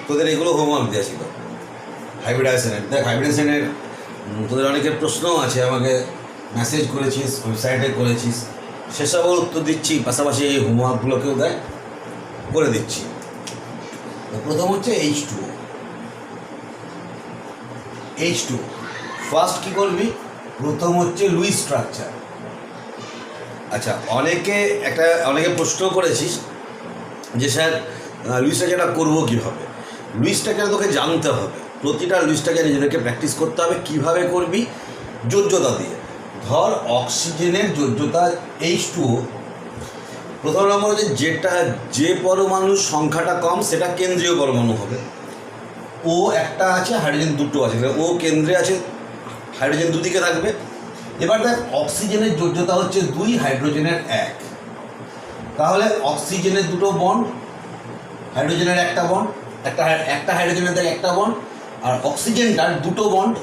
তোদের এগুলো হোমওয়ার্ক দেওয়া ছিল হাইব্রিডাইজেশনের। দেখ হাইব্রিডাইজেশনের তোদের অনেকের প্রশ্নও আছে, আমাকে মেসেজ করেছিস, ওয়েবসাইটে করেছিস, সেসবও উত্তর দিচ্ছি, পাশাপাশি এই হোমওয়ার্কগুলোকেও দেয় করে দিচ্ছি। প্রথম হচ্ছে H2 ফার্স্ট কী করবি, প্রথম হচ্ছে লুইস স্ট্রাকচার। আচ্ছা, অনেকে প্রশ্ন করেছিস যে স্যার লুইস স্ট্রাকচারটা করবো কীভাবে। লুইস স্ট্রাকচার তোকে জানতে হবে, প্রতিটা লুইস স্ট্রাকচার নিজেদেরকে প্র্যাকটিস করতে হবে। কীভাবে করবি, যোজ্যতা দিয়ে। ধর অক্সিজেনের যোজ্যতা H2O, প্রথম নম্বর হচ্ছে যে পরমাণুর সংখ্যাটা কম সেটা কেন্দ্রীয় পরমাণু হবে। ও একটা আছে, হাইড্রোজেন দুটো আছে, ও কেন্দ্রে আছে, হাইড্রোজেন দুদিকে থাকবে। এবার দেখ অক্সিজেনের যোজ্যতা হচ্ছে 2, হাইড্রোজেনের 1, তাহলে অক্সিজেনের দুটো বন্ড, হাইড্রোজেনের একটা বন্ড, একটা হাইড্রোজেনের দেখ একটা বন্ড, আর অক্সিজেনটার দুটো বন্ড।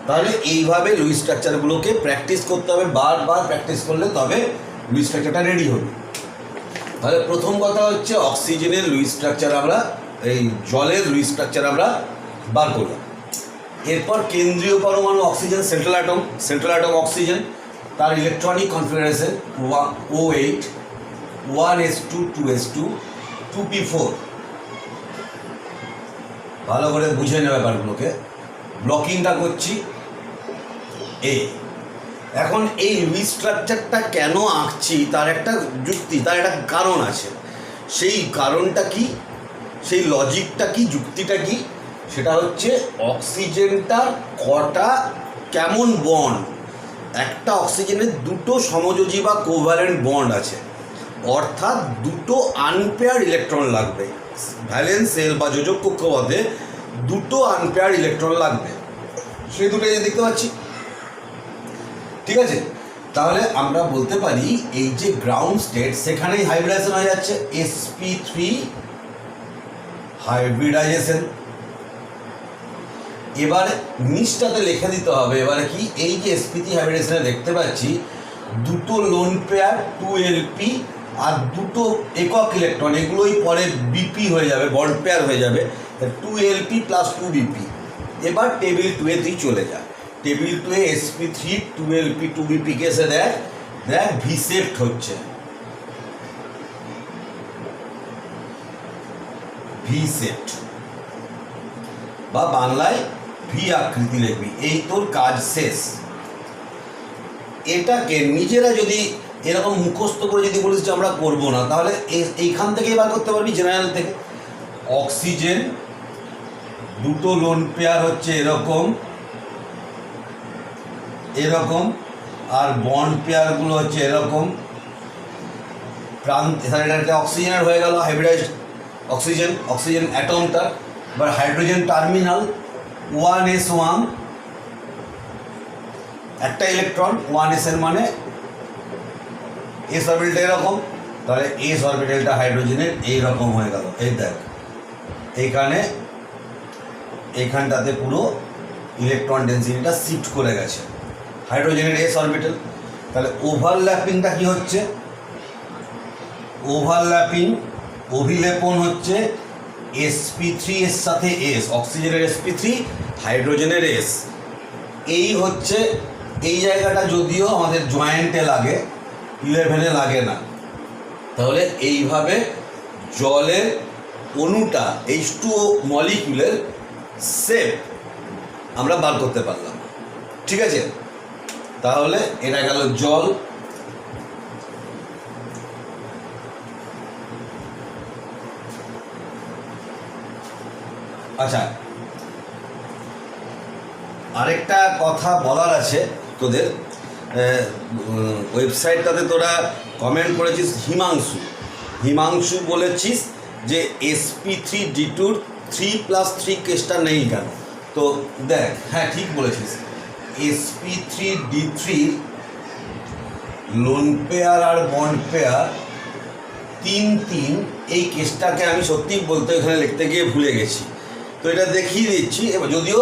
তাহলে এইভাবে লুইস স্ট্রাকচারগুলোকে প্র্যাকটিস করতে হবে, বারবার প্র্যাকটিস করলে তবে লুইস স্ট্রাকচারটা রেডি হবে। তাহলে প্রথম কথা হচ্ছে অক্সিজেনের লুইস স্ট্রাকচার আমরা, এই জলের লুইস স্ট্রাকচার আমরা বার করলাম। এরপর কেন্দ্রীয় পরমাণু অক্সিজেন, সেন্ট্রাল অ্যাটম অক্সিজেন, তার electronic configuration O8, 1s2 2s2 2p4। ভালো করে বুঝে নেবে ব্যাপারগুলোকে। ব্লকিংটা করছি এখন এই লুইস স্ট্রাকচারটা কেন আঁকছি তার একটা যুক্তি, তার একটা কারণ আছে। সেই কারণটা কি, সেই লজিকটা কি, যুক্তিটা কি, সেটা হচ্ছে অক্সিজেনটার কটা কেমন বন্ড। একটা অক্সিজেনের দুটো সমযোজী বা কোভ্যালেন্ট বন্ড আছে, অর্থাৎ দুটো আনপেয়ার ইলেকট্রন লাগবে। ভ্যালেন্স সেল বা যোজক কক্ষপথে দুটো আনপেয়ার ইলেকট্রন লাগবে, সেই দুটো দেখতে পাচ্ছি। ঠিক আছে, তাহলে আমরা বলতে পারি এই যে গ্রাউন্ড স্টেট সেখানেই হাইব্রিডাইজেশন হয়ে যাচ্ছে, sp3 হাইব্রিডাইজেশন। এবার নিচটাতে লিখে দিতে হবে, এবারে কি, এই যে sp3 হাইব্রিডাইজেশনে দেখতে পাচ্ছি দুটো লোন পেয়ার 2lp আর দুটো একক ইলেকট্রন, এগুলোই পরে বিপি হয়ে যাবে, বন্ড পেয়ার হয়ে যাবে, 2lp + 2bp। এবার টেবিল 2-এ তুই চলে যা, টেবিল 2-এ sp3 2lp 2bp কেসে দেখ ভি সেপ্ট হচ্ছে, ভি সেপ্ট বা বাংলায় ভি আকৃতি লিখবি। এই তোর কাজ শেষ। এটাকে নিজেরা যদি এরকম মুখস্থ করে যদি বলিস যে আমরা করবো না, তাহলে এইখান থেকেই বার করতে পারবি জেনারেল থেকে। অক্সিজেন দুটো লোন পেয়ার হচ্ছে এরকম এরকম, আর বন্ড পেয়ারগুলো হচ্ছে এরকম। এটা অক্সিজেনের হয়ে গেল হাইব্রিডাইজড অক্সিজেন অ্যাটমটা। এবার হাইড্রোজেন টার্মিনাল 1s1, একটা ইলেকট্রন 1s এর মানে এস অরবিটালটা এরকম, তাহলে এস অরবিটালটা হাইড্রোজেনের এইরকম হয়ে গেল। এই দেখ এইখানটাতে পুরো ইলেকট্রন ডেন্সিটিটা শিফট করে গেছে, হাইড্রোজেনের এস অরবিটাল। তাহলে ওভারল্যাপিংটা কি হচ্ছে, অভিলেপন হচ্ছে sp3 এর সাথে s, অক্সিজেনের sp3 হাইড্রোজেনের s। এই হচ্ছে এই জায়গাটা, যদিও আমাদের জয়েন্টে লাগে, 11-এ লাগে না। তাহলে এইভাবে জলের অণুটা H2O মলিকিউলের শেপ আমরা বার করতে পারলাম। ঠিক আছে, তাহলে এটা গেল জল। আচ্ছা, আরেকটা কথা বলার আছে তোদের। ওয়েবসাইটটাতে তোরা কমেন্ট করেছিস হিমাংশু বলেছিস যে sp3d2 3+3 কেসটা নেই কেন। তো দেখ, হ্যাঁ ঠিক বলেছিস, sp3d3 লোন পেয়ার আর বন্ড পেয়ার 3-3, এই কেসটাকে আমি সত্যি বলতে এখানে লিখতে গিয়ে ভুলে গেছি। তো এটা দেখিয়ে দিচ্ছি। এবার যদিও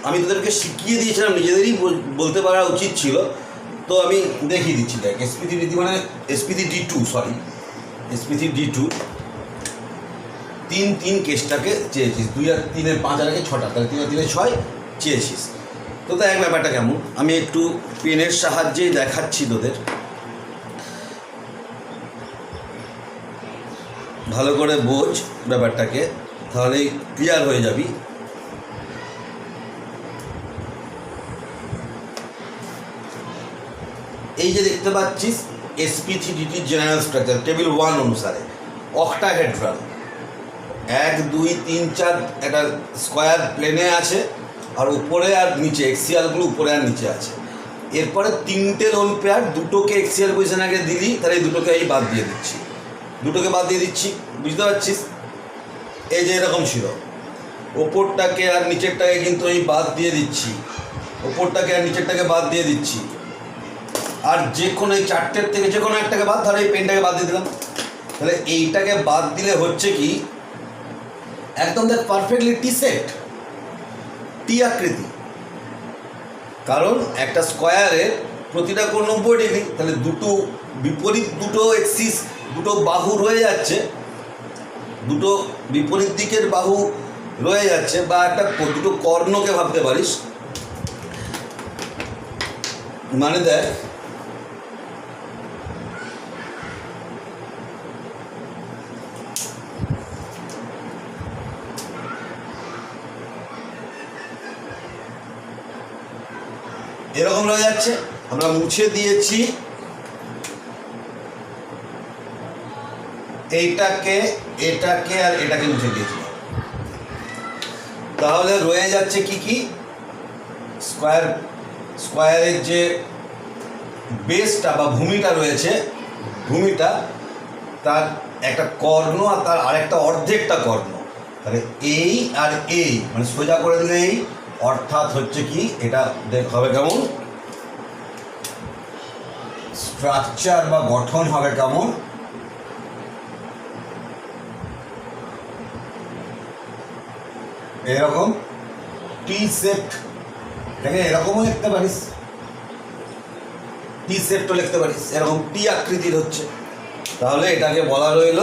আমি তোদেরকে শিখিয়ে দিয়েছিলাম, নিজেদেরই বলতে পারা উচিত ছিল, তো আমি দেখিয়ে দিচ্ছি। দেখ sp3d3 মানে sp3d2, তিন তিন কেসটাকে চেয়েছিস, 2 আর 3 এর 5 আর 1 6টা, তাহলে 3 আর 3 এর 6 চেয়েছিস। তো দেখ ব্যাপারটা কেমন, আমি একটু পেনের সাহায্যেই দেখাচ্ছি তোদের, ভালো করে বোঝ ব্যাপারটাকে, তাহলেই ক্লিয়ার হয়ে যাবি। এই যে দেখতে পাচ্ছিস sp3dt জেনারেল স্ট্রাকচার টেবিল 1 অনুসারে অক্টাহেড্রাল 1 2 3 4 একটা স্কোয়ার প্লেনে আছে, আর উপরে আর নিচে এক্সিয়ালগুলো উপরে আর নিচে আছে। এরপরে 3টে লোন পেয়ার, দুটোকে এক্সিয়াল পজিশন আগে দিলি, তাহলে এই দুটোকে এই বাদ দিয়ে দিচ্ছি, দুটোকে বাদ দিয়ে দিচ্ছি, বুঝতে পারছিস? এই যে এরকম ছিল, ওপরটাকে আর নিচেরটাকে কিন্তু এই বাদ দিয়ে দিচ্ছি, ওপরটাকে আর নিচেরটাকে বাদ দিয়ে দিচ্ছি, আর যে কোনো এই 4টের থেকে যে কোনো একটাকে বাদ, ধরো এই পেনটাকে বাদ দিয়ে দিলাম, তাহলে এইটাকে বাদ দিলে হচ্ছে কি একদম দেখ পারফেক্টলি টি সেট, টি আকৃতি। কারণ একটা স্কোয়ারের প্রতিটা কোণ 90 ডিগ্রি, তাহলে দুটো বিপরীত দুটো এক্সিস, দুটো বাহু রয়ে যাচ্ছে, দুটো বিপরীত দিকের বাহু রয়ে যাচ্ছে, বা একটা দুটো কর্ণকে ভাবতে পারিস। মানে দেখ এরকম রয়ে যাচ্ছে, আমরা মুছে দিয়েছি এইটাকে, এটাকে আর এটাকে মুছে দিয়েছি, তাহলে রয়ে যাচ্ছে কি কি স্কোয়ারের যে বেসটা বা ভূমিটা রয়েছে, ভূমিটা তার একটা কর্ণ আর তার আরেকটা অর্ধেকটা কর্ণ, তাহলে এই আর এই মানে সোজা করে দিলে এই, অর্থাৎ হচ্ছে কি এটা হবে কেমন স্ট্রাকচার বা গঠন হবে কেমন এরকম টি সেট, এটাকে এরকমও লিখতে পারিস, টি সেটও লিখতে পারিস, এরকম টি আকৃতির হচ্ছে, তাহলে এটাকে বলা রইল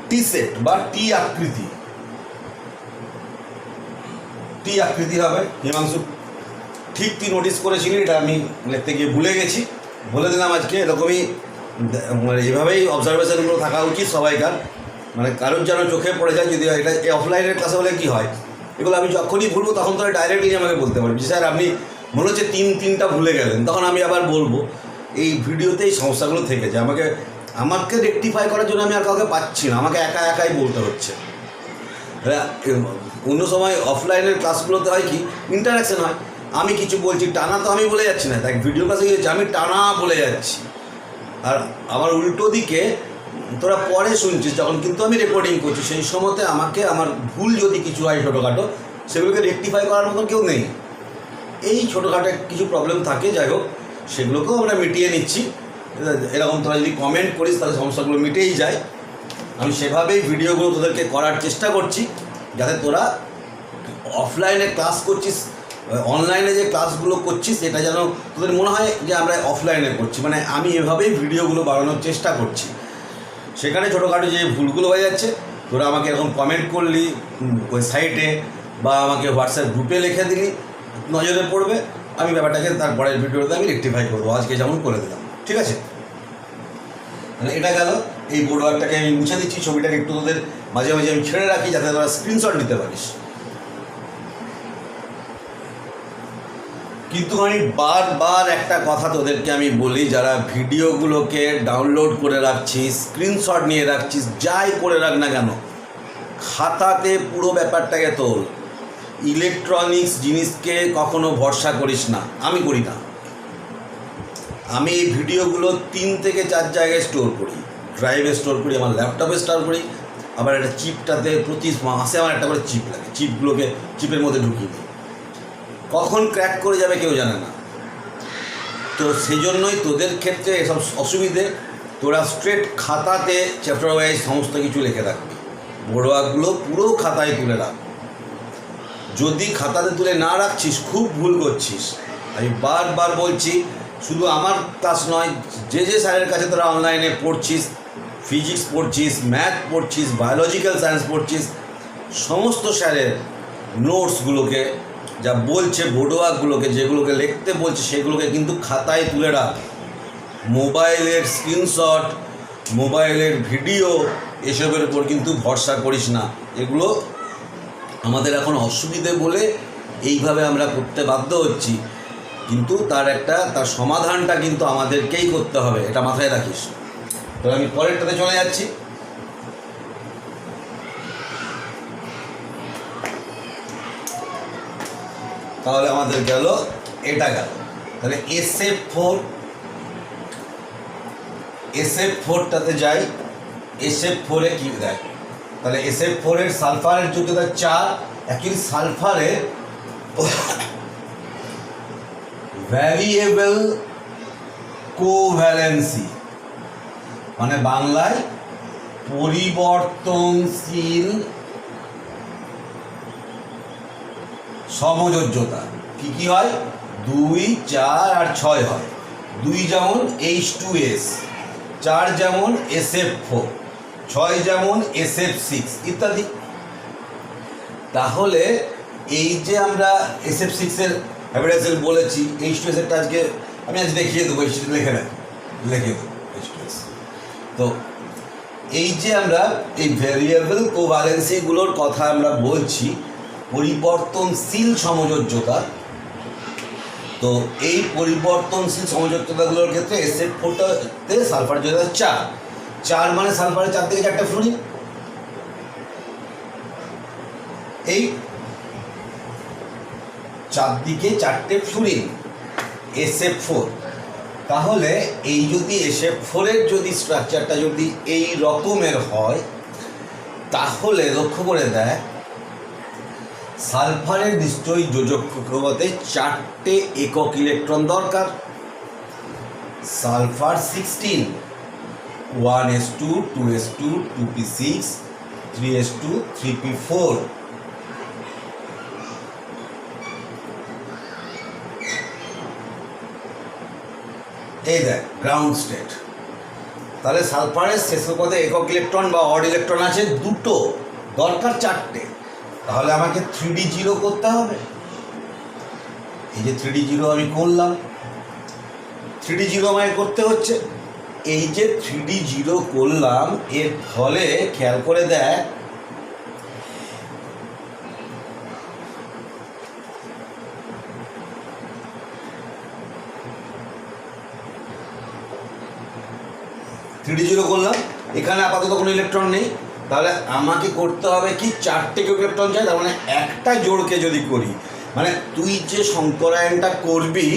টি সেট বা টি আকৃতি, টি আকৃতির হবে। হিমাংশু ঠিক তুই নোটিস করেছিলি, এটা আমি লিখতে গিয়ে ভুলে গেছি, বলে দিলাম আজকে। এরকমই মানে এভাবেই অবজারভেশনগুলো থাকা উচিত সবাইকার, মানে কারোর যেন চোখে পড়ে যায়। যদি এটা এই অফলাইনের ক্লাসে হলে কী হয়, এগুলো আমি যখনই ভুলবো তখন তোরা ডাইরেক্টলি আমাকে বলতে পারবি স্যার আপনি মনে হচ্ছে তিনটা ভুলে গেলেন, তখন আমি আবার বলবো এই ভিডিওতে এই সমস্যাগুলো থেকে যায়। আমাকে রেকটিফাই করার জন্য আমি আর কাউকে পাচ্ছি না, আমাকে একাই বলতে হচ্ছে। অন্য সময় অফলাইনের ক্লাসগুলোতে হয় কি ইন্টারাকশন হয়, আমি কিছু বলছি টানা, তো আমি বলে যাচ্ছি না, তাই ভিডিও ক্লাসে গিয়েছি আমি টানা বলে যাচ্ছি, আর আমার উল্টো দিকে তোরা পরে শুনছিস যখন কিন্তু আমি রেকর্ডিং করছি, সেই সময়তে আমাকে আমার ভুল যদি কিছু হয় ছোটোখাটো, সেগুলোকে রেকটিফাই করার মতন কেউ নেই। এই ছোটোখাটো কিছু প্রবলেম থাকে, যাই হোক সেগুলোকেও আমরা মিটিয়ে নিচ্ছি। এরকম তোরা যদি কমেন্ট করিস তাহলে সমস্যাগুলো মিটেই যায়। আমি সেভাবেই ভিডিওগুলো তোদেরকে করার চেষ্টা করছি, যাতে তোরা অফলাইনে ক্লাস করছিস, অনলাইনে যে ক্লাসগুলো করছিস এটা যেন তোদের মনে হয় যে আমরা অফলাইনে করছি, মানে আমি এভাবেই ভিডিওগুলো বানানোর চেষ্টা করছি। সেখানে ছোটোখাটো যে ভুলগুলো হয়ে যাচ্ছে তোরা আমাকে এরকম কমেন্ট করলি ওই সাইটে, বা আমাকে হোয়াটসঅ্যাপ গ্রুপে লিখে দিলি, নজরে পড়বে, আমি ব্যাপারটাকে তারপরের ভিডিওতে আমি রেকটিফাই করবো, আজকে যেমন করে দিলাম, ঠিক আছে? মানে এটা গেল, এই বোর্ডওয়ার্কটাকে আমি মুছে দিচ্ছি, ছবিটাকে একটু তোদের মাঝে মাঝে আমি ছেড়ে রাখি যাতে তোরা স্ক্রিনশট নিতে পারিস। কিন্তু আমি বারবার একটা কথা তোদেরকে আমি বলি, যারা ভিডিওগুলোকে ডাউনলোড করে রাখছিস, স্ক্রিনশট নিয়ে রাখছিস, যাই করে রাখ না কেন, খাতাতে পুরো ব্যাপারটাকে তোল। ইলেকট্রনিক্স জিনিসকে কখনো ভরসা করিস না, আমি করি না। আমি এই ভিডিওগুলো 3 থেকে 4 জায়গায় স্টোর করি, ড্রাইভে স্টোর করি, আমার ল্যাপটপে স্টোর করি, আবার একটা চিপটাতে প্রতি মাসে আমার একটা করে চিপ লাগে, চিপগুলোকে চিপের মধ্যে ঢুকিয়ে দিই, কখন ক্র্যাক করে যাবে কেউ জানে না। তো সেই জন্যই তোদের ক্ষেত্রে এসব অসুবিধে, তোরা স্ট্রেট খাতাতে চ্যাপ্টার ওয়াইজ সমস্ত কিছু লিখে রাখবি, বোর্ডওয়ার্কগুলো পুরো খাতায় তুলে রাখ। যদি খাতাতে তুলে না রাখছিস খুব ভুল করছিস। আমি বারবার বলছি, শুধু আমার ক্লাস নয়, যে স্যারের কাছে তোরা অনলাইনে পড়ছিস, ফিজিক্স পড়ছিস, ম্যাথ পড়ছিস, বায়োলজিক্যাল সায়েন্স পড়ছিস, সমস্ত স্যারের নোটসগুলোকে, যা বলছে বোর্ডওয়ার্কগুলোকে, যেগুলোকে লিখতে বলছে সেগুলোকে কিন্তু খাতায় তুলে রাখ। মোবাইলের স্ক্রিনশট, মোবাইলের ভিডিও, এসবের উপর কিন্তু ভরসা করিস না। এগুলো আমাদের এখন অসুবিধে বলে এইভাবে আমরা করতে বাধ্য হচ্ছি, কিন্তু তার সমাধানটা কিন্তু আমাদেরকেই করতে হবে, এটা মাথায় রাখিস। তো আমি পরেরটাতে চলে যাচ্ছি। তাহলে আমাদের গেল, এটা গেল। তাহলে SF4টাতে যাই। SF4-এ কী দেয়? তাহলে SF4-এর সালফারের যোগ্যতা 4। অ্যাকচুয়ালি সালফারের ভ্যারিয়েবল কোভ্যালেন্সি, মানে বাংলায় পরিবর্তনশীল সমযোজ্যতা। কি কি হয়? 2, 4 আর 6 হয়। 2 যেমন H2S, 4 যেমন SF4, 6 যেমন SF6 ইত্যাদি। তাহলে এই যে আমরা SF6-এর হ্যাবিটাসের বলেছি, H2S-এরটা আজকে আমি দেখিয়ে দেবো, লিখে দেবো H2S। তো এই যে আমরা এই ভ্যারিয়েবল কোভ্যালেন্সিগুলোর কথা আমরা বলছি, পরিবর্তনশীল সমযোজ্যতা। তো এই পরিবর্তনশীল সমযোজ্যতাগুলোর ক্ষেত্রে SF4টাতে সালফার যোগ্যতা 4। 4 মানে সালফারের 4 থেকে 4টা ফ্লুরিন, এই 4 দিকে 4টে ফ্লুরিন SF4। তাহলে এই যদি SF4-এর যদি স্ট্রাকচারটা যদি এই রকমের হয়, তাহলে লক্ষ্য করে দেয় সালফারের নিশ্চয়ই যোজক কক্ষপথে 4টে একক ইলেকট্রন দরকার। Sulphur 16, 1s2, 2s2, 2p6, 3s2, 3p4। এই দেখ গ্রাউন্ড স্টেট। তাহলে সালফারের শেষ পথে একক ইলেকট্রন বা অড ইলেকট্রন আছে 2টো, দরকার 4টে। তাহলে আমাকে 3d0 করতে হবে। এই যে 3d0 আমি করলাম, 3d0 আমাকে করতে হচ্ছে। এই যে 3d0 করলাম, এর ফলে খেয়াল করে দেখ করলাম, এখানে আপাতত কোনো ইলেকট্রন নেই। তাহলে আমাকে করতে হবে কি, 4টে ইলেকট্রন চাই। তার মানে একটা জোড়কে যদি করি, মানে তুই যে সংকরায়নটা করবি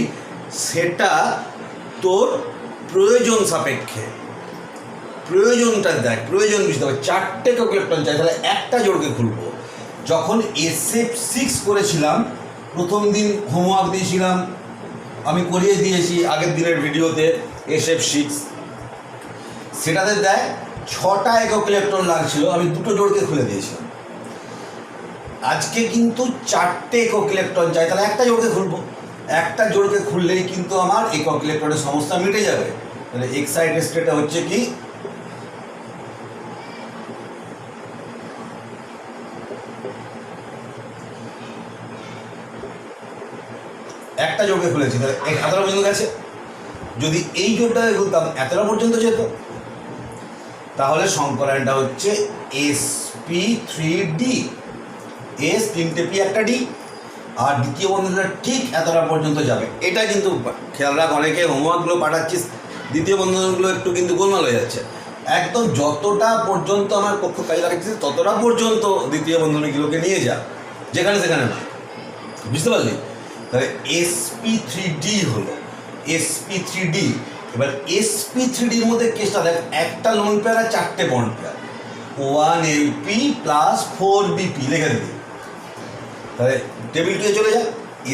সেটা তোর প্রয়োজন সাপেক্ষে, প্রয়োজনটা দেখ, প্রয়োজন বুঝতে হবে। 4টে ইলেকট্রন চাই, তাহলে একটা জোড়কে খুলবো। যখন SF6 করেছিলাম, প্রথম দিন হোমওয়ার্ক দিয়েছিলাম, আমি করিয়ে দিয়েছি আগের দিনের ভিডিওতে SF6, সেটাতে দেখ 6টা একক ইলেকট্রন লাগছিল, আমি 2টো জোড়কে খুলে দিয়েছিলাম। আজকে কিন্তু 4টে একক ইলেকট্রন চাই, তাহলে একটা জোড়কে খুলবো। একটা জোড়কে খুললেই কিন্তু আমার একক ইলেকট্রনের সমস্যা মিটে যাবে। তাহলে এক্সাইটেড স্টেটটা হচ্ছে কি, একটা জোড়কে খুলেছি, তাহলে এতটা পর্যন্ত গেছে। যদি এই জোড়টাকে খুলতাম এতটা পর্যন্ত যেত। তাহলে সংকরায়নটা হচ্ছে sp3d, s 3টে p 1টা d, আর দ্বিতীয় বন্ধনটা ঠিক এতটা পর্যন্ত যাবে। এটা কিন্তু খেয়াল রাখ, অনেকে হোমওয়ার্কগুলো পাঠাচ্ছিস, দ্বিতীয় বন্ধনগুলো একটু কিন্তু গোলমাল হয়ে যাচ্ছে। একদম যতটা পর্যন্ত আমার কক্ষ কাজে লাগাচ্ছিস ততটা পর্যন্ত দ্বিতীয় বন্ধনীগুলোকে নিয়ে যা, যেখানে সেখানে না, বুঝতে পারলি? তাহলে sp3d হলো sp3d। এবার sp3dর মধ্যে কেসটা দেখ, একটা লোন পেয়ার আর 4টে bond pair, 1lp plus 4bp লিখে দিবি। তাহলে টেবিল 2-এ চলে যা,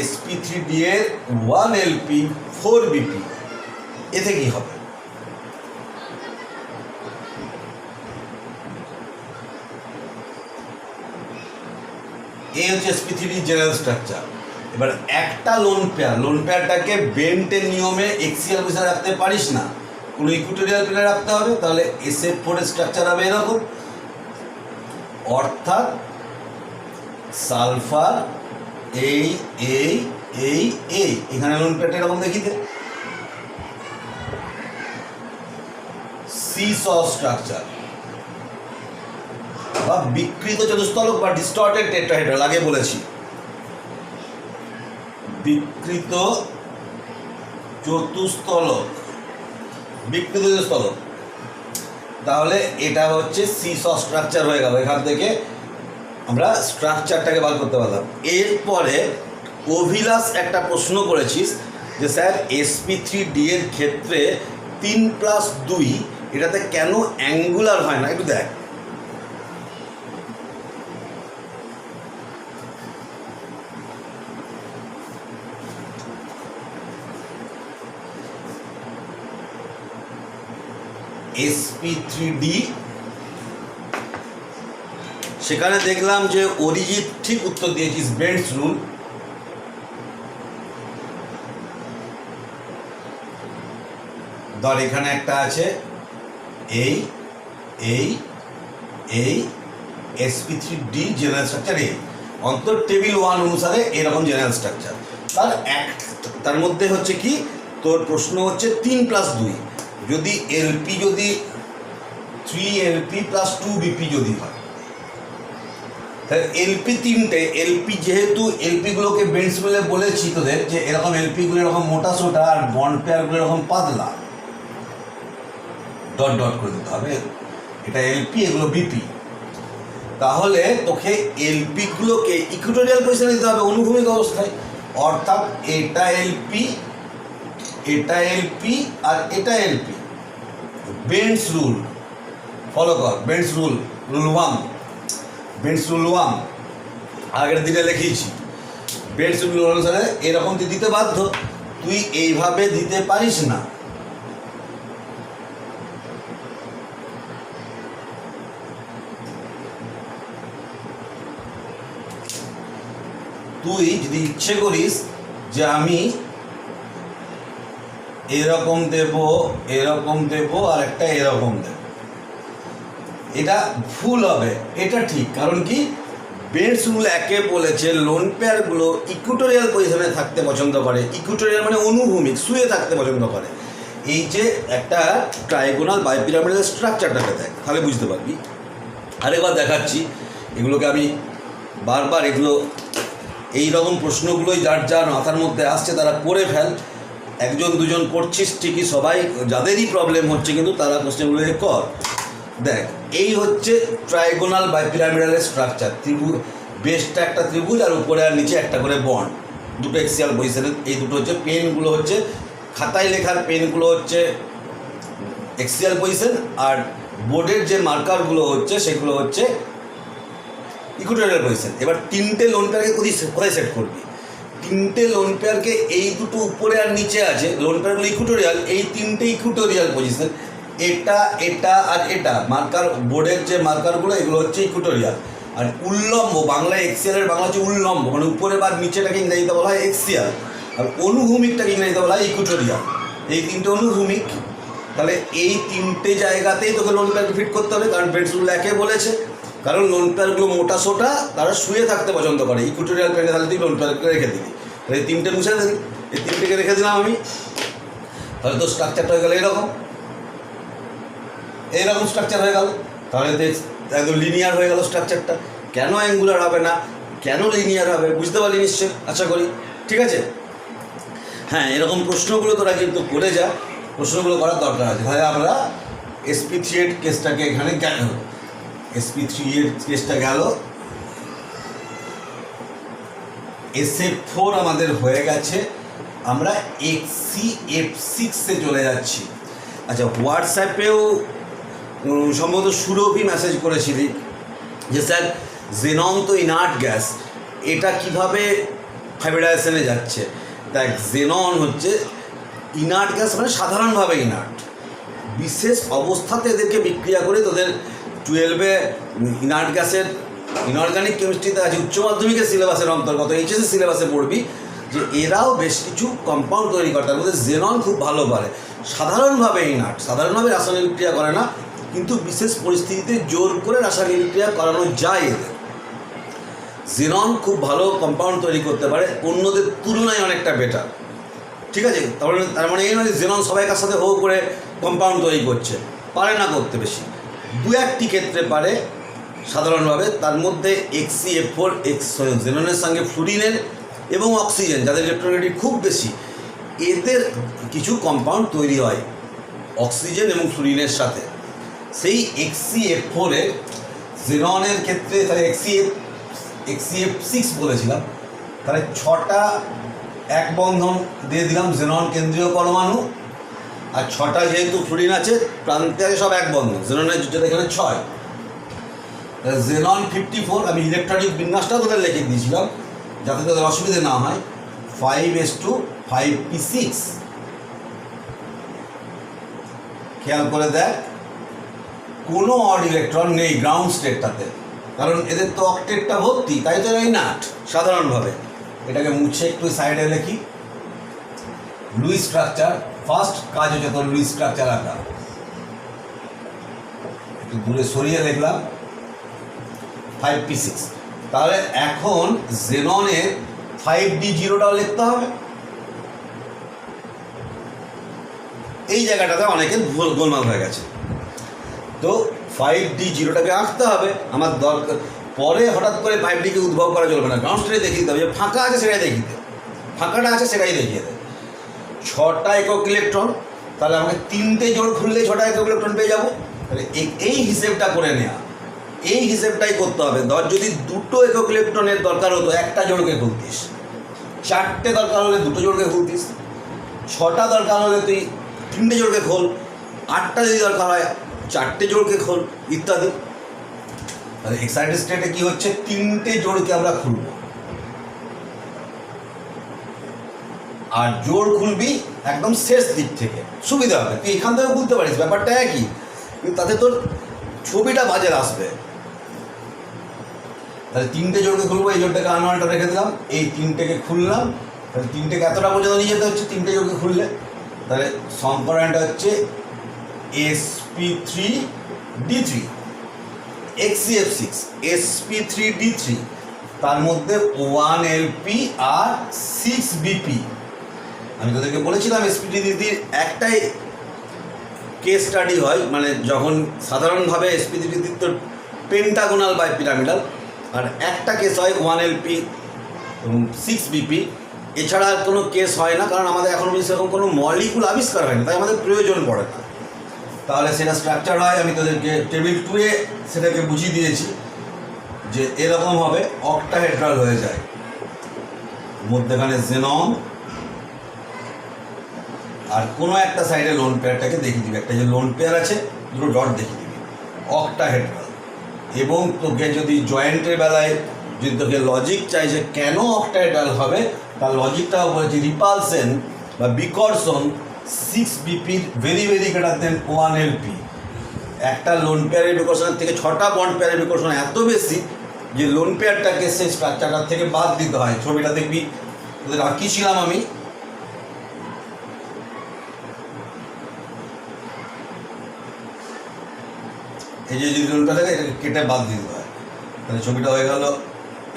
sp3d এর 1lp 4bp, এতে কি হবে? এই হচ্ছে sp3d জেনারেল স্ট্রাকচার। এবার একটা লোন পেয়ারটাকে বেন্টের নিয়মে এক্সিয়াল পজিশনে রাখতে পারিস না, কোনো ইকুইটোরিয়াল প্লেনে রাখতে হবে। তাহলে SF4 এর স্ট্রাকচার হবে এরকম, অর্থাৎ সালফার এই এই এই এই, এখানে লোন পেয়ারটা এরকম দেখিতে সিস স্ট্রাকচার বা বিকৃত চতুস্তলক বা ডিস্টর্টেড টেট্রাহেড্রাল, আগে বলেছি বিকৃত চতুস্তলক, বিকৃত চতুস্তলক, তাহলে এটা হচ্ছে সিস স্ট্রাকচার হয়ে গেল। এখান থেকে আমরা স্ট্রাকচারটাকে বার করতে পারলাম। এরপরে অভিলাষ একটা প্রশ্ন করেছিস যে স্যার sp3d এর ক্ষেত্রে 3+2 এটাতে কেন অ্যাঙ্গুলার হয় না, একটু দেখ। sp3d সেখানে দেখলাম যে অরিজিৎ ঠিক উত্তর দিয়েছিস বেন্টস রুল। ধর এখানে একটা আছে এই এই এই sp3d জেনারেল স্ট্রাকচার, এই অন্তর টেবিল 1 অনুসারে এরকম জেনারেল স্ট্রাকচার। তার মধ্যে হচ্ছে কি তোর প্রশ্ন হচ্ছে 3+2, যদি এলপি যদি 3lp + 2bp যদি হয়, তাহলে এলপি তিনটে, এলপি যেহেতু এলপিগুলোকে বেন্টস রুলে বলেছি তোদের যে এরকম এলপিগুলো এরকম মোটা সোটা আর বন্ড পেয়ারগুলো এরকম পাতলা, ডট ডট করে দিতে হবে, এটা এলপি এগুলো বিপি। তাহলে তোকে এলপিগুলোকে ইকুইটোরিয়াল পজিশনে দিতে হবে অনুভূমিক অবস্থায়, অর্থাৎ এটা এলপি, এটা এলপি আর এটা এলপি। বেন্টস রুল ফলো কর, বেন্টস রুল, রুল 1, বেন্টস রুল 1 আগের দিনে লিখিয়েছি। বেন্টস রুল অনুসারে এরকম তুই দিতে বাধ্য, তুই এইভাবে দিতে পারিস না। তুই যদি ইচ্ছে করিস যে আমি এরকম দেব, এরকম দেব আর একটা এরকম দেব, এটা ভুল হবে। এটা ঠিক, কারণ কি বেন্টস রুল 1 বলেছে লোন পেয়ারগুলো ইকুইটোরিয়াল পজিশনে থাকতে পছন্দ করে। ইকুইটোরিয়াল মানে অনুভূমিক, শুয়ে থাকতে পছন্দ করে। এই যে একটা ট্রাইগোনাল বাইপিরামিডাল স্ট্রাকচারটাকে দেখ, তাহলে বুঝতে পারবি। আরেকবার দেখাচ্ছি, এগুলোকে আমি বারবার, এগুলো এই রকম প্রশ্নগুলোই যার যার মাথার মধ্যে আসছে তারা করে ফেল। একজন দুজন করছিস ঠিকই, সবাই যাদেরই প্রবলেম হচ্ছে কিন্তু তারা কোশ্চেনগুলো কর। দেখ এই হচ্ছে ট্রাইগোনাল বাইপিরামিডালের স্ট্রাকচার। ত্রিভুজ, বেসটা একটা ত্রিভুজ আর উপরে আর নিচে একটা করে বন্ড, দুটো এক্সিয়াল পজিশনে। এই দুটো হচ্ছে পেনগুলো, হচ্ছে খাতায় লেখার পেনগুলো হচ্ছে এক্সিয়াল পজিশন, আর বোর্ডের যে মার্কারগুলো হচ্ছে সেগুলো হচ্ছে ইকুইটোরিয়াল পজিশন। এবার তিনটে লোন পেয়ারকে কোথায় সেট করবি? তিনটে লোন পেয়ারকে, এই দুটো উপরে আর নিচে আছে লোন পেয়ারগুলো ইকুইটোরিয়াল, এই তিনটে ইকুইটোরিয়াল পজিশন। এটা এটা আর এটা মার্কার, বোর্ডের যে মার্কারগুলো এগুলো হচ্ছে ইকুইটোরিয়াল। আর উল্লম্ব, বাংলা এক্সিয়ালের বাংলা হচ্ছে উল্লম্ব, মানে উপরে বা নিচেটাকে ইংরেজিতে বলা হয় এক্সিয়াল, আর অনুভূমিকটাকে ইংরেজিতে বলা হয় ইকুইটোরিয়াল। এই তিনটে অনুভূমিক। তাহলে এই তিনটে জায়গাতেই তোকে লোন পেয়ারকে ফিট করতে হবে, কারণ বেন্টস রুল 1 বলেছে। কারণ লোন পেয়ারগুলো মোটা সোটা, তারা শুয়ে থাকতে পছন্দ করে ইকুইটোরিয়াল পেয়ারে, তাহলে তুই লোন পেয়ারকে রেখে দিবি। তাহলে এই তিনটে মুছে দিবি, এই তিনটেকে রেখে দিলাম আমি। তাহলে তো স্ট্রাকচারটা হয়ে গেল এরকম, এইরকম স্ট্রাকচার হয়ে গেল। তাহলে একদম লিনিয়ার হয়ে গেল স্ট্রাকচারটা। কেন অ্যাঙ্গুলার হবে না, কেন লিনিয়ার হবে, বুঝতে পারলি নিশ্চয়, আশা করি। ঠিক আছে, হ্যাঁ, এরকম প্রশ্নগুলো তোরা কিন্তু করে যা, প্রশ্নগুলো করার দরকার আছে। তাহলে আমরা sp3 এর কেসটাকে এখানে গেল, sp3 এর কেসটা গেল। SF4 আমাদের হয়ে গেছে, আমরা XCF6-এ চলে যাচ্ছি। আচ্ছা, হোয়াটসঅ্যাপেও সম্ভবত সুরভি মেসেজ করেছিলি যে স্যার জেনন তো ইনার্ট গ্যাস, এটা কিভাবে হাইব্রিডাইজেশনে যাচ্ছে। দেখ, জেনন হচ্ছে ইনার্ট গ্যাস, মানে সাধারণভাবে ইনার্ট। বিশেষ অবস্থাতে এদেরকে বিক্রিয়া করে তোদের 12-এ ইনার্ট গ্যাসের ইনঅর্গানিক কেমিস্ট্রিতে আছে, উচ্চ মাধ্যমিকের সিলেবাসের অন্তর্গত, এইচএসসি সিলেবাসে পড়বি যে এরাও বেশ কিছু কম্পাউন্ড তৈরি করে। তার মধ্যে জেনন খুব ভালো পারে। সাধারণভাবে ইনার্ট, সাধারণভাবে রাসায়নিক ক্রিয়া করে না, কিন্তু বিশেষ পরিস্থিতিতে জোর করে রাসায়নিক ক্রিয়া করানো যায় এদের। জেনন খুব ভালো কম্পাউন্ড তৈরি করতে পারে, অন্যদের তুলনায় অনেকটা বেটার। ঠিক আছে, তার মানে এই নয় যে জেনন সবাইকার সাথে হো করে কম্পাউন্ড তৈরি করছে, পারে না করতে বেশি, দু একটি ক্ষেত্রে পারে সাধারণভাবে। তার মধ্যে HCF4 জেননের সঙ্গে ফ্লুরিনের এবং অক্সিজেন, যাদের ইলেকট্রোনেগেটিভ খুব বেশি, এদের কিছু কম্পাউন্ড তৈরি হয় অক্সিজেন এবং ফ্লুরিনের সাথে। সেই HCF4 এর জেননের ক্ষেত্রে তাহলে HCF6 বলেছিলাম, তাহলে 6টা এক বন্ধন দিয়ে দিলাম জেনন কেন্দ্রীয় পরমাণু, আর 6টা যেহেতু ফ্লুরিন আছে প্রান্তে আছে সব এক বন্ধন, জেননের যেটা এখানে 6। জেনন 54, আমি ইলেকট্রনিক বিন্যাসটাও তোদের লিখে দিয়েছিলাম যাতে তাদের অসুবিধে না হয়। 5s2 5p6, খেয়াল করে দেখ কোনো অড ইলেকট্রন নেই গ্রাউন্ড স্টেটটাতে, কারণ এদের তো অক্টেটটা ভর্তি, তাই তো এই নাট সাধারণভাবে। এটাকে মুছে একটু সাইডে লিখি। লুইস স্ট্রাকচার, ফার্স্ট কাজ হচ্ছে তোর লুইস স্ট্রাকচার আঁকা, একটু দূরে সরিয়ে লিখলাম 5p6। তাহলে এখন জেননের 5d0টাও লিখতে হবে। এই জায়গাটাতে অনেকের গোলমাল হয়ে গেছে, তো 5d0টাকে আঁকতে হবে আমার দরকার। পরে হঠাৎ করে 5dকে উদ্ভব করা চলবে না, গ্রাউন্ড স্টেটে দেখিয়ে দিতে হবে, যে ফাঁকা আছে সেটাই দেখিয়ে দেয়, ফাঁকাটা আছে সেটাই দেখিয়ে দেয়। 6টা একক ইলেকট্রন, তাহলে আমাকে 3টে জোড় খুললেই 6টা একক ইলেকট্রন পেয়ে যাবো। তাহলে এই হিসেবটা করে নেওয়া, এই হিসেবটাই করতে হবে। ধর যদি 2টো একক ইলেকট্রনের দরকার হতো, একটা জোড়কে খুলতিস, 4টে দরকার হলে 2টো জোড়কে খুলতিস, 6টা দরকার হলে তুই 3টে জোড়কে খোল, 8টা যদি দরকার হয় 4টে জোড়কে খোল, ইত্যাদি। তাহলে এক্সাইটেড স্টেটে কী হচ্ছে, 3টে জোড়কে আমরা খুলব, আর জোড় খুলবি একদম শেষ দিক থেকে, সুবিধা হবে। তুই এখান থেকে খুলতে পারিস, ব্যাপারটা একই, কিন্তু তাতে তোর ছবিটা বাজে আসবে। তাহলে 3টে জোড়কে খুলবো, এই জোড়টাকে আনওয়ালটা রেখে দিলাম, এই 3টেকে খুললাম, তাহলে 3টেকে এতটা পর্যন্ত নিয়ে যেতে হচ্ছে 3টে জোড়কে খুললে। তাহলে সম্পর্কটা হচ্ছে sp3d3, HCF6 sp3d3, তার মধ্যে 1lp আর 6bp। আমি তোদেরকে বলেছিলাম sp3d3 একটাই কেস স্টাডি হয়, মানে যখন সাধারণভাবে sp3d3 তো পেন্টাগোনাল বাই পিরামিডাল, আর একটা কেস হয় 1lp এবং 6bp, এছাড়া কোনো কেস হয় না, কারণ আমাদের এখন সেরকম কোনো মলিকুল আবিষ্কার হয় না, তাই আমাদের প্রয়োজন পড়ে না। তাহলে সেটা স্ট্রাকচার হয়, আমি তোদেরকে টেবিল 2-এ সেটাকে বুঝিয়ে দিয়েছি যে এরকম হবে, অক্টাহেড্রাল হয়ে যায়, মধ্যেখানে জেনন আর কোনো একটা সাইডে লোন পেয়ারটাকে দেখিয়ে দিবি, একটা যে লোন পেয়ার আছে 2টো ডট দেখিয়ে দিবি, অক্টাহেড্রাল। এবং তোকে যদি জয়েন্টের বেলায় যদি তোকে লজিক চাই যে কেন অক্টাহেড্রাল হবে, তার লজিকটাও বলেছি, রিপালসেন বা বিকর্ষণ 6bp very very greater than 1lp। একটা লোন পেয়ারের বিকর্ষণের থেকে 6টা বন্ড পেয়ারের বিকর্ষণ এত বেশি যে লোন পেয়ারটাকে সেই স্ট্রাকচারটার থেকে বাদ দিতে হয়। ছবিটা দেখবি, তোদের আঁকিয়েছিলাম আমি, এই যে যদি লোনটা থাকে এটাকে কেটে বাদ দিতে হয়, তাহলে ছবিটা হয়ে গেল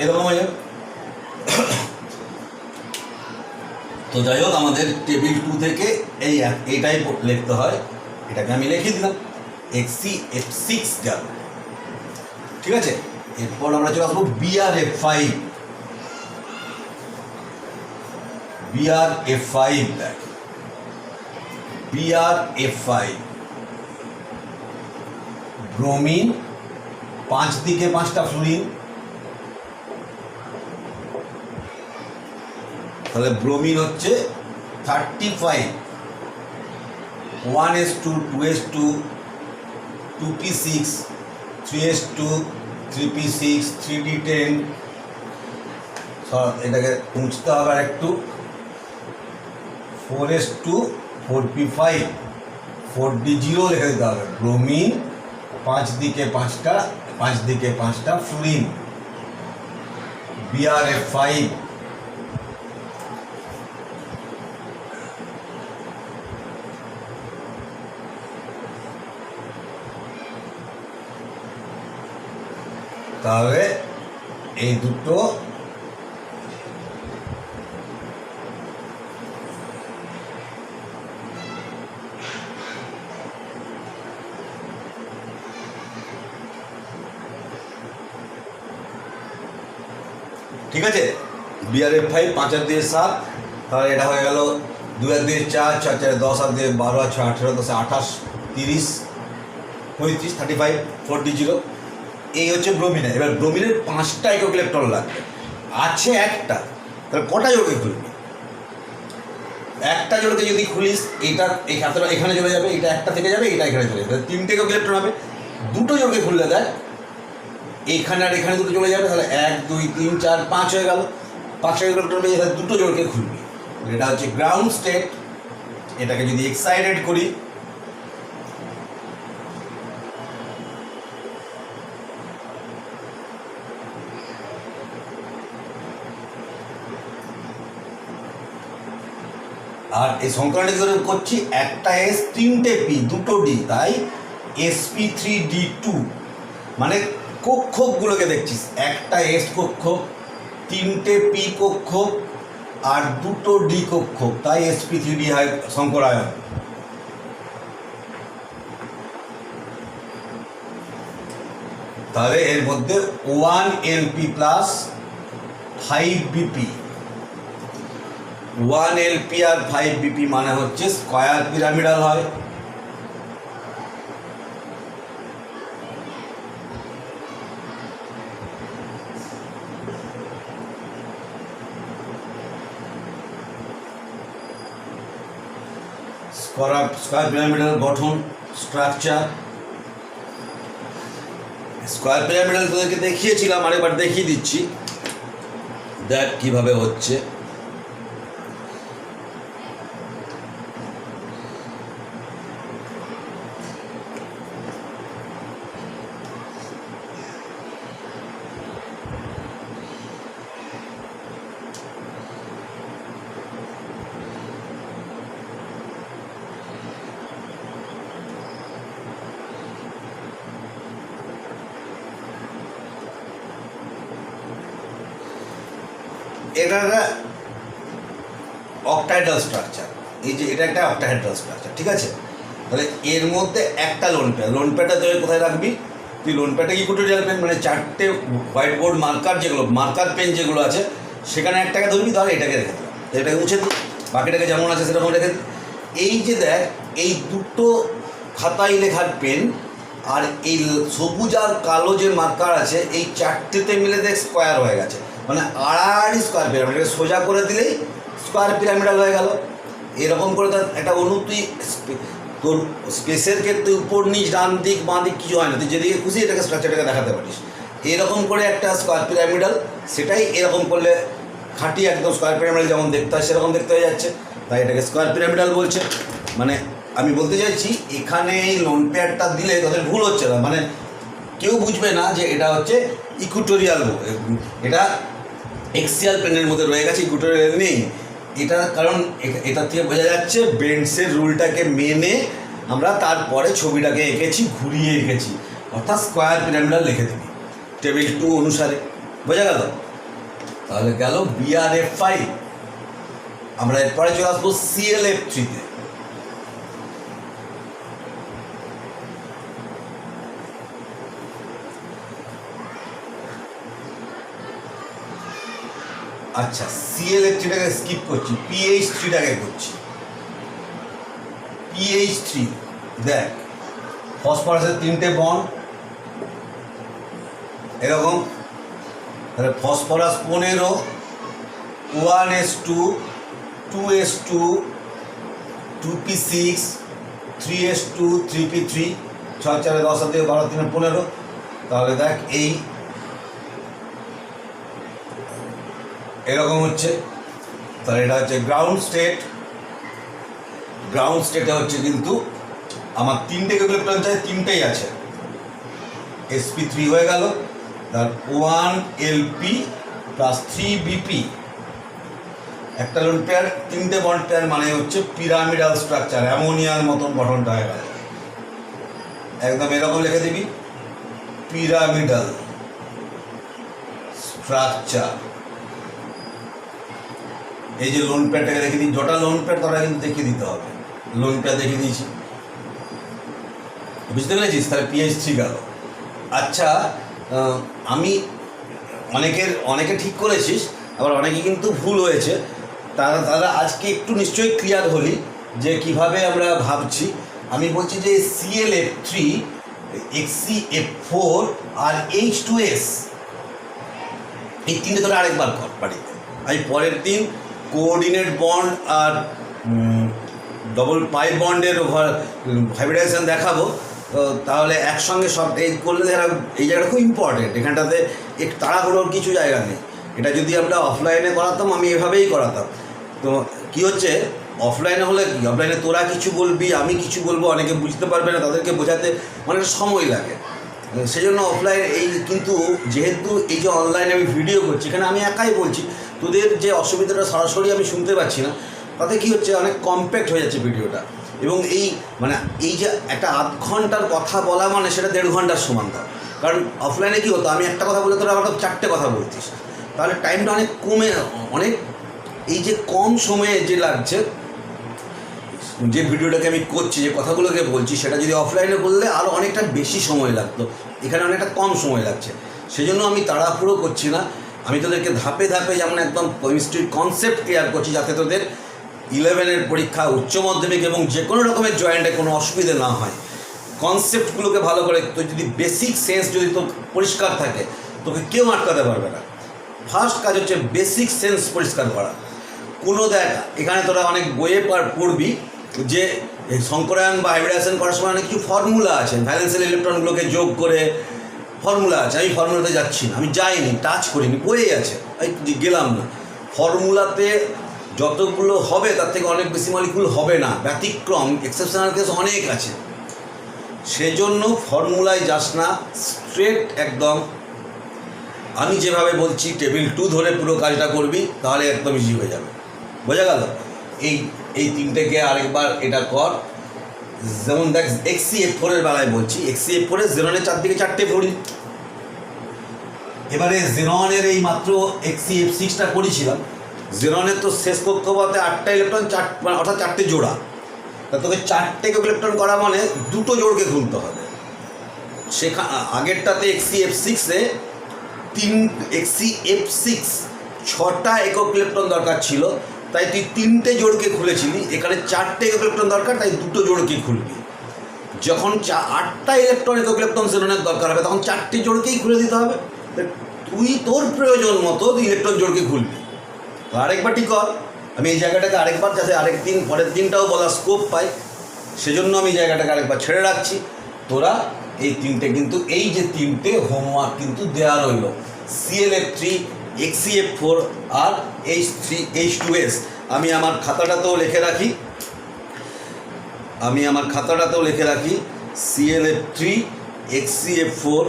এরকম হয়ে যাবে। তো যাই হোক, আমাদের টেবিল 2 থেকে এইটাই লিখতে হয়, এটাকে আমি লিখে দিলাম HCF6 গেল, ঠিক আছে। এরপর আমরা চলে আসবো BrF5। BrF5 দেখ, BrF5 ব্রোমিন, 5 দিকে 5টা ফ্লুরিন, তাহলে ব্রোমিন হচ্ছে 35, 1s2 2s2 2p6 3s2 3p6 3d10, এটাকে মুছতে হবে আর একটু, 4s2 4p5 4d0 লিখে দিতে হবে। ব্রোমিন 5 দিকে 5টা ফ্লুরিন, BrF5। তাহলে এই দুটো ঠিক আছে। BRF5 5 আর 2 7, তাহলে এটা হয়ে গেল 2 আর 2 4, 4 4 10 আর 2 12 আর 6 18, 10 28 30 35 35 40। এই হচ্ছে ব্রোমিনে। এবার ব্রোমিনের 5টা ইকো ইলেকট্রন লাগবে, আছে একটা, তাহলে কটা জোড়কে খুলবি? একটা জোড়কে যদি খুলিস এটা এই খাতাটা এখানে চলে যাবে, এটা একটা থেকে যাবে, এটা এখানে চলে যাবে, 3টে ইকো ইলেকট্রন হবে। দুটো জোড়কে খুললে দেখ এইখানে আর এখানে দুটো চলে যাবে, তাহলে 1 2 3 4 5 হয়ে গেল। 5টা ইলেকট্রন পেয়ে তাহলে দুটো জোড়কে খুলবি। এটা হচ্ছে গ্রাউন্ড স্টেট। এটাকে যদি এক্সাইটেড করি, আর এই সংক্রান্তি করে করছি একটা S 3টে P 2টো D, তাই sp3d2, মানে কক্ষকগুলোকে দেখছিস, একটা S কক্ষক, 3টে P কক্ষক আর 2টো D কক্ষক, তাই sp3d শঙ্করায়ন। তাহলে এর মধ্যে 1lp প্লাস 5bp, 1lp আর 5bp মানে হচ্ছে স্কয়ার পিরামিডাল হয়। স্কয়ার পিরামিডাল গঠন স্ট্রাকচার। স্কয়ার পিরামিডাল তোদেরকে দেখিয়েছিলাম, আরেকবার দেখিয়ে দিচ্ছি, দেখ কিভাবে হচ্ছে। এটা একটা অক্টাহেড্রাল স্ট্রাকচার, এই যে এটা একটা অক্টাহেড্রাল স্ট্রাকচার, ঠিক আছে। তাহলে এর মধ্যে একটা লোন প্যাড, লোন প্যাডটা তুই কোথায় রাখবি? তুই লোন প্যাডটা ইকুইটোরিয়াল পেন, মানে 4টে হোয়াইট বোর্ড মার্কার যেগুলো, মার্কার পেন যেগুলো আছে সেখানে একটাকে ধরবি, তাহলে এটাকে রেখে দিলাম, এটাকে মুছে দিই, বাকিটাকে যেমন আছে সেরকম রেখে দিই। এই যে দেখ, এই দুটো খাতায় লেখার পেন আর এই সবুজ আর কালো যে মার্কার আছে, এই 4টেতে মিলে দেখ স্কোয়ার হয়ে গেছে, মানে আড়াআড়ি স্কোয়ার পিরামিড। সোজা করে দিলেই স্কোয়ার পিরামিডাল হয়ে গেল। এরকম করে তার একটা তুই তোর স্পেসের ক্ষেত্রে উপর নিচ ডান দিক বাঁ দিক কিছু হয় না, তুই যেদিকে খুশি এটাকে স্ট্রাকচারটাকে দেখাতে পারিস। এরকম করে একটা স্কোয়ার পিরামিডাল, সেটাই এরকম করলে খাঁটি একদম স্কোয়ার পিরামিডাল যেমন দেখতে হয় সেরকম দেখতে হয়ে যাচ্ছে, তাই এটাকে স্কোয়ার পিরামিডাল বলছে। মানে আমি বলতে চাইছি এখানে এই লোন প্যাডটা দিলে তাদের ভুল হচ্ছে না, মানে কেউ বুঝবে না যে এটা হচ্ছে ইকুইটোরিয়াল, এটা এক্সিয়াল প্লেনের মধ্যে রয়ে গেছে, ইকুইটোরিয়াল নেই। এটা কারণ এটার থেকে বোঝা যাচ্ছে বেন্টসের রুলটাকে মেনে আমরা তারপরে ছবিটাকে এঁকেছি, ঘুরিয়ে এঁকেছি, অর্থাৎ স্কোয়ার পিরামিডাল লিখে দিবি টেবিল 2 অনুসারে। বোঝা গেল? তাহলে গেল BRF5। আমরা এরপরে চলে আসবো CLF3-তে। আচ্ছা, CLF3টাকে স্কিপ করছি, PH3টাকে করছি। PH3 দেখ, ফসফরাসের 3টে বন্ড এরকম, তাহলে phosphorus 15, 1s2, 2s2, 2p6, 3s2, 3p3, 6 4 10 আর 2 12 3 15। তাহলে দেখ এই এরকম হচ্ছে। তাহলে এটা হচ্ছে গ্রাউন্ড স্টেট। গ্রাউন্ড স্টেটে হচ্ছে কিন্তু আমার 3টে ইলেকট্রন চাই, 3টেই আছে, sp3 হয়ে গেল। তার 1lp প্লাস 3bp, একটা লোন পেয়ার, 3টে বন্ড পেয়ার, মানে হচ্ছে পিরামিডাল স্ট্রাকচার, অ্যামোনিয়ার মতন গঠনটা হয়ে গেল। একদম এরকম লিখে দিবি, পিরামিডাল স্ট্রাকচার। এই যে লোন প্যাডটাকে দেখে দিই, যটা লোন প্যাড তারা কিন্তু দেখিয়ে দিতে হবে। লোন প্যাড দেখিয়ে দিয়েছি, বুঝতে পেরেছিস? তাহলে PH3 গেল। আচ্ছা, আমি অনেকে ঠিক করেছিস, আবার অনেকে কিন্তু ভুল হয়েছে। তারা আজকে একটু নিশ্চয়ই ক্লিয়ার হলি যে কিভাবে আমরা ভাবছি। আমি বলছি যে ClF3, HCF4 আর H2S, এই তিনটে তোরা আরেকবার কর বাড়িতে। আমি পরের দিন কোঅর্ডিনেট বন্ড আর ডবল পাই বন্ডের হাইব্রিডাইজেশন দেখাবো। তাহলে একসঙ্গে সব এই করলে এই জায়গাটা খুব ইম্পর্টেন্ট। এখানটাতে এক তাড়াহুড়োর কিছু জায়গা নেই। এটা যদি আমরা অফলাইনে করাতাম, আমি এভাবেই করাতাম। তো কী হচ্ছে, অফলাইনে হলে কি, অফলাইনে তোরা কিছু বলবি, আমি কিছু বলবো, অনেকে বুঝতে পারবে না, তাদেরকে বোঝাতে অনেকটা সময় লাগে। সেজন্য অফলাইন কিন্তু যেহেতু এই যে অনলাইনে আমি ভিডিও করছি, এখানে আমি একাই বলছি, তোদের যে অসুবিধাটা সরাসরি আমি শুনতে পাচ্ছি না, তাতে কী হচ্ছে, অনেক কম্প্যাক্ট হয়ে যাচ্ছে ভিডিওটা। এবং এই যে একটা আধ ঘন্টার কথা বলা মানে সেটা 1.5 ঘন্টার সমান দাও। কারণ অফলাইনে কী হতো, আমি একটা কথা বলে তোরা আমার 4টে কথা বলছিস, তাহলে টাইমটা অনেক এই যে কম সময়ে যে লাগছে, যে ভিডিওটাকে আমি করছি, যে কথাগুলোকে বলছি, সেটা যদি অফলাইনে বললে আরও অনেকটা বেশি সময় লাগতো। এখানে অনেকটা কম সময় লাগছে। সেজন্য আমি তাড়াহুড়ো করছি না, আমি তোদেরকে ধাপে ধাপে যেমন একদম কেমিস্ট্রির কনসেপ্ট ক্লিয়ার করছি, যাতে তোদের 11-এর পরীক্ষা, উচ্চ মাধ্যমিক এবং যে কোনো রকমের জয়েন্টে কোনো অসুবিধে না হয়। কনসেপ্টগুলোকে ভালো করে, তো যদি বেসিক সেন্স যদি তোর পরিষ্কার থাকে, তোকে কেউ আটকাতে পারবে না। ফার্স্ট কাজ হচ্ছে বেসিক সেন্স পরিষ্কার করা। দেখ, এখানে তোরা অনেক বইয়ে পড়বি যে সংকরায়ন বা হাইব্রিডাইজেশন করার সময় অনেক কিছু ফর্মুলা আছে, ভ্যালেন্সিয়াল ইলেকট্রনগুলোকে যোগ করে ফর্মুলা আছে। আমি ফর্মুলাতে যাচ্ছি না, আমি যাইনি, টাচ করিনি, বইয়ে আছে, আমি গেলাম না। ফর্মুলাতে যতগুলো হবে তার থেকে অনেক বেশি মলিকুল হবে না, ব্যতিক্রম এক্সেপশনাল কেস অনেক আছে। সেজন্য ফর্মুলায় যাস না, স্ট্রেট একদম আমি যেভাবে বলছি টেবিল 2 ধরে পুরো কাজটা করবি, তাহলে একদম ইজি হয়ে যাবে। বোঝা গেল? এই তিনটেকে আরেকবার এটা কর। যেমন দেখ, HCF4-এর বেলায় বলছি, HCF4-এর জেরনের চারদিকে 4টে পড়ি। এবারে জেরনের এই মাত্র HCF6টা করেছিলাম। জেরনের তো শেষ কক্ষপথে 8টা ইলেকট্রন, অর্থাৎ 4টে জোড়া। তা তোকে 4টে ইলেকট্রন করা মানে 2টো জোড়কে খুলতে হবে। আগেরটাতে HCF6-এ HCF6 6টা একক ইলেকট্রন দরকার ছিল, তাই তুই 3টে জোড়কে খুলেছিলি। এখানে 4টে একক ইলেকট্রন দরকার, তাই 2টো জোড়কে খুলবি। যখন 8টা ইলেকট্রন একক ইলেকট্রন জেরনের দরকার হবে, তখন 4টে জোড়কেই খুলে দিতে হবে। তুই তোর প্রয়োজন মতো ইলেকট্রন জোড়কে খুলবি। তো আরেকবারটি কর। আমি এই জায়গাটাকে আরেকবার, যাতে আরেকদিন পরের দিনটাও বলার স্কোপ পাই, সেজন্য আমি জায়গাটাকে আরেকবার ছেড়ে রাখছি। তোরা এই তিনটে কিন্তু, এই যে তিনটে হোমওয়ার্ক কিন্তু দেওয়া রইল, ClF3, HCF4 আর H2S। আমি আমার খাতাটাতেও লিখে রাখি, ClF3, HCF4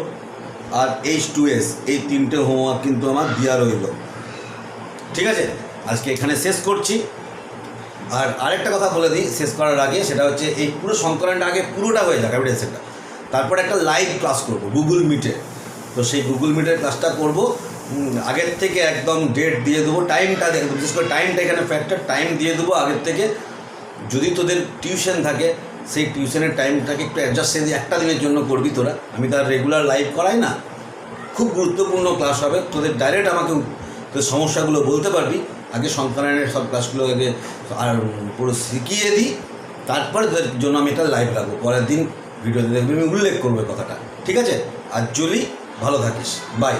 আর H2S, এই তিনটে হোমওয়ার্ক কিন্তু আমার দেওয়া রইল। ঠিক আছে, আজকে এখানে শেষ করছি। আর আরেকটা কথা বলে দিই শেষ করার আগে, সেটা হচ্ছে এই পুরো সংকলনটা আগে পুরোটা হয়ে যাক হাইব্রিডাইজেশনটা, তারপরে একটা লাইভ ক্লাস করব গুগল মিটে। তো সেই গুগল মিটের ক্লাসটা করব, আগের থেকে একদম ডেট দিয়ে দেবো, টাইমটা দেখবো, বিশেষ করে টাইমটা এখানে ফ্যাক্টর, টাইম দিয়ে দেবো আগের থেকে। যদি তোদের টিউশন থাকে, সেই টিউশনের টাইমটাকে একটু অ্যাডজাস্ট দিয়ে একটা দিনের জন্য করবি তোরা। আমি তার রেগুলার লাইভ করাই না, খুব গুরুত্বপূর্ণ ক্লাস হবে। তোদের ডাইরেক্ট আমাকে তোদের সমস্যাগুলো বলতে পারবি। আগে সংকলনের সব ক্লাসগুলো আগে আর পুরো শিখিয়ে দিই, তারপরে তোদের জন্য আমি এটা লাইভ রাখবো। পরের দিন ভিডিওতে দেখবি, আমি উল্লেখ করবো কথাটা। ঠিক আছে? আর চলি, ভালো থাকিস, বাই।